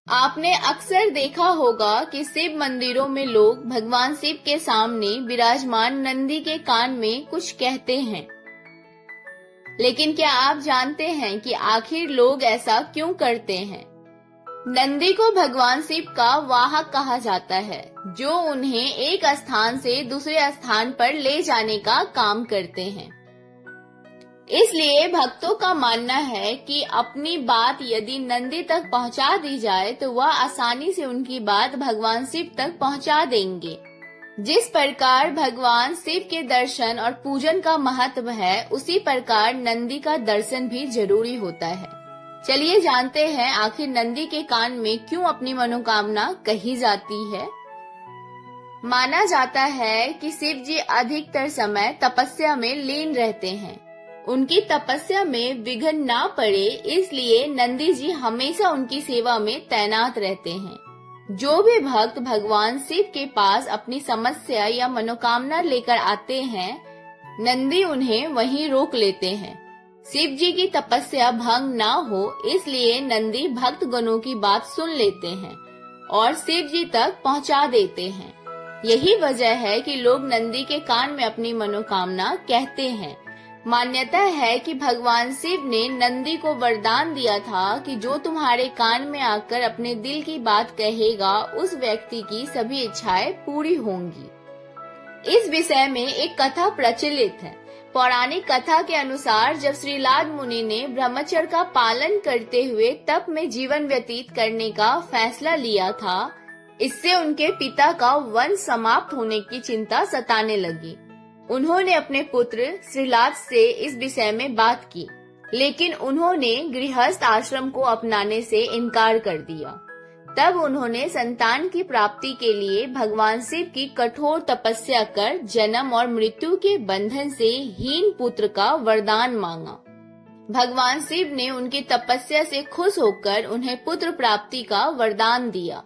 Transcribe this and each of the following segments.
आपने अक्सर देखा होगा कि शिव मंदिरों में लोग भगवान शिव के सामने विराजमान नंदी के कान में कुछ कहते हैं। लेकिन क्या आप जानते हैं कि आखिर लोग ऐसा क्यों करते हैं? नंदी को भगवान शिव का वाहक कहा जाता है, जो उन्हें एक स्थान से दूसरे स्थान पर ले जाने का काम करते हैं। इसलिए भक्तों का मानना है कि अपनी बात यदि नंदी तक पहुंचा दी जाए तो वह आसानी से उनकी बात भगवान शिव तक पहुंचा देंगे। जिस प्रकार भगवान शिव के दर्शन और पूजन का महत्व है, उसी प्रकार नंदी का दर्शन भी जरूरी होता है। चलिए जानते हैं आखिर नंदी के कान में क्यों अपनी मनोकामना कही जाती है। माना जाता है कि शिव जी अधिकतर समय तपस्या में लीन रहते हैं। उनकी तपस्या में विघ्न ना पड़े, इसलिए नंदी जी हमेशा उनकी सेवा में तैनात रहते हैं। जो भी भक्त भगवान शिव के पास अपनी समस्या या मनोकामना लेकर आते हैं, नंदी उन्हें वहीं रोक लेते हैं। शिव जी की तपस्या भंग ना हो, इसलिए नंदी भक्त गणों की बात सुन लेते हैं और शिव जी तक पहुंचा देते हैं। यही वजह है कि लोग नंदी के कान में अपनी मनोकामना कहते हैं। मान्यता है कि भगवान शिव ने नंदी को वरदान दिया था कि जो तुम्हारे कान में आकर अपने दिल की बात कहेगा, उस व्यक्ति की सभी इच्छाएं पूरी होंगी। इस विषय में एक कथा प्रचलित है। पौराणिक कथा के अनुसार जब श्रीलाद मुनि ने ब्रह्मचर्य का पालन करते हुए तप में जीवन व्यतीत करने का फैसला लिया था, इससे उनके पिता का वंश समाप्त होने की चिंता सताने लगी। उन्होंने अपने पुत्र श्रीलाद से इस विषय में बात की, लेकिन उन्होंने गृहस्थ आश्रम को अपनाने से इनकार कर दिया। तब उन्होंने संतान की प्राप्ति के लिए भगवान शिव की कठोर तपस्या कर जन्म और मृत्यु के बंधन से हीन पुत्र का वरदान मांगा। भगवान शिव ने उनकी तपस्या से खुश होकर उन्हें पुत्र प्राप्ति का वरदान दिया।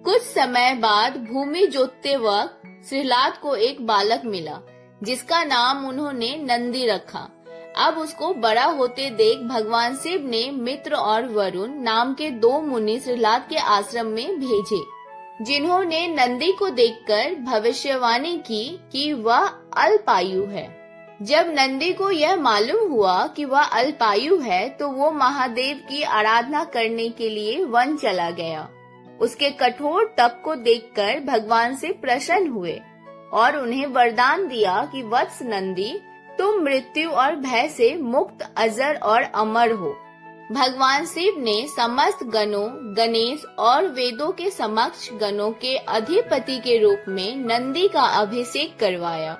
कुछ समय बाद भूमि जोतते वक्त श्रीलाद को एक बालक मिला, जिसका नाम उन्होंने नंदी रखा। अब उसको बड़ा होते देख भगवान शिव ने मित्र और वरुण नाम के 2 मुनि श्रीलाद के आश्रम में भेजे, जिन्होंने नंदी को देखकर भविष्यवाणी की कि वह अल्पायु है। जब नंदी को यह मालूम हुआ कि वह अल्पायु है, तो वो महादेव की आराधना करने के लिए वन चला गया। उसके कठोर तप को देखकर भगवान शिव प्रसन्न हुए और उन्हें वरदान दिया कि वत्स नंदी, तुम मृत्यु और भय से मुक्त, अजर और अमर हो। भगवान शिव ने समस्त गणों, गणेश और वेदों के समक्ष गणों के अधिपति के रूप में नंदी का अभिषेक करवाया।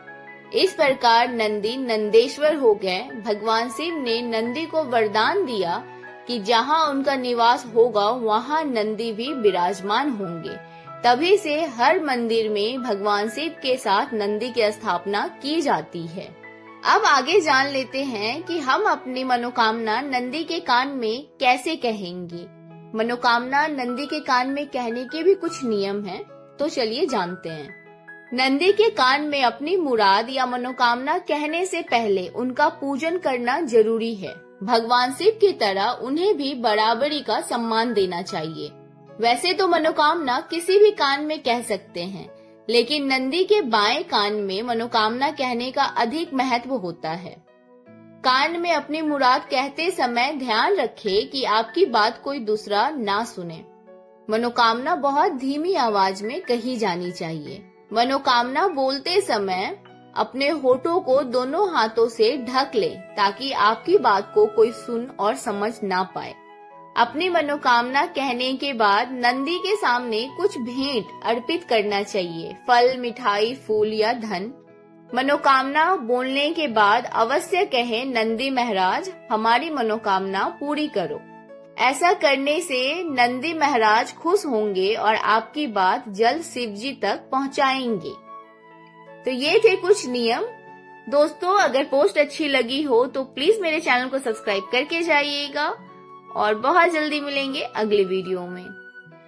इस प्रकार नंदी नंदेश्वर हो गए। भगवान शिव ने नंदी को वरदान दिया कि जहाँ उनका निवास होगा, वहाँ नंदी भी विराजमान होंगे। तभी से हर मंदिर में भगवान शिव के साथ नंदी की स्थापना की जाती है। अब आगे जान लेते हैं कि हम अपनी मनोकामना नंदी के कान में कैसे कहेंगे। मनोकामना नंदी के कान में कहने के भी कुछ नियम हैं, तो चलिए जानते हैं। नंदी के कान में अपनी मुराद या मनोकामना कहने से पहले उनका पूजन करना जरूरी है। भगवान शिव की तरह उन्हें भी बराबरी का सम्मान देना चाहिए। वैसे तो मनोकामना किसी भी कान में कह सकते हैं, लेकिन नंदी के बाएं कान में मनोकामना कहने का अधिक महत्व होता है। कान में अपनी मुराद कहते समय ध्यान रखें कि आपकी बात कोई दूसरा ना सुने। मनोकामना बहुत धीमी आवाज में कही जानी चाहिए। मनोकामना बोलते समय अपने होठों को दोनों हाथों से ढक ले, ताकि आपकी बात को कोई सुन और समझ ना पाए। अपनी मनोकामना कहने के बाद नंदी के सामने कुछ भेंट अर्पित करना चाहिए, फल, मिठाई, फूल या धन। मनोकामना बोलने के बाद अवश्य कहें, नंदी महाराज, हमारी मनोकामना पूरी करो। ऐसा करने से नंदी महाराज खुश होंगे और आपकी बात जल्द शिव जी तक पहुंचाएंगे। तो ये थे कुछ नियम। दोस्तों, अगर पोस्ट अच्छी लगी हो तो प्लीज मेरे चैनल को सब्सक्राइब करके जाइएगा और बहुत जल्दी मिलेंगे अगले वीडियो में।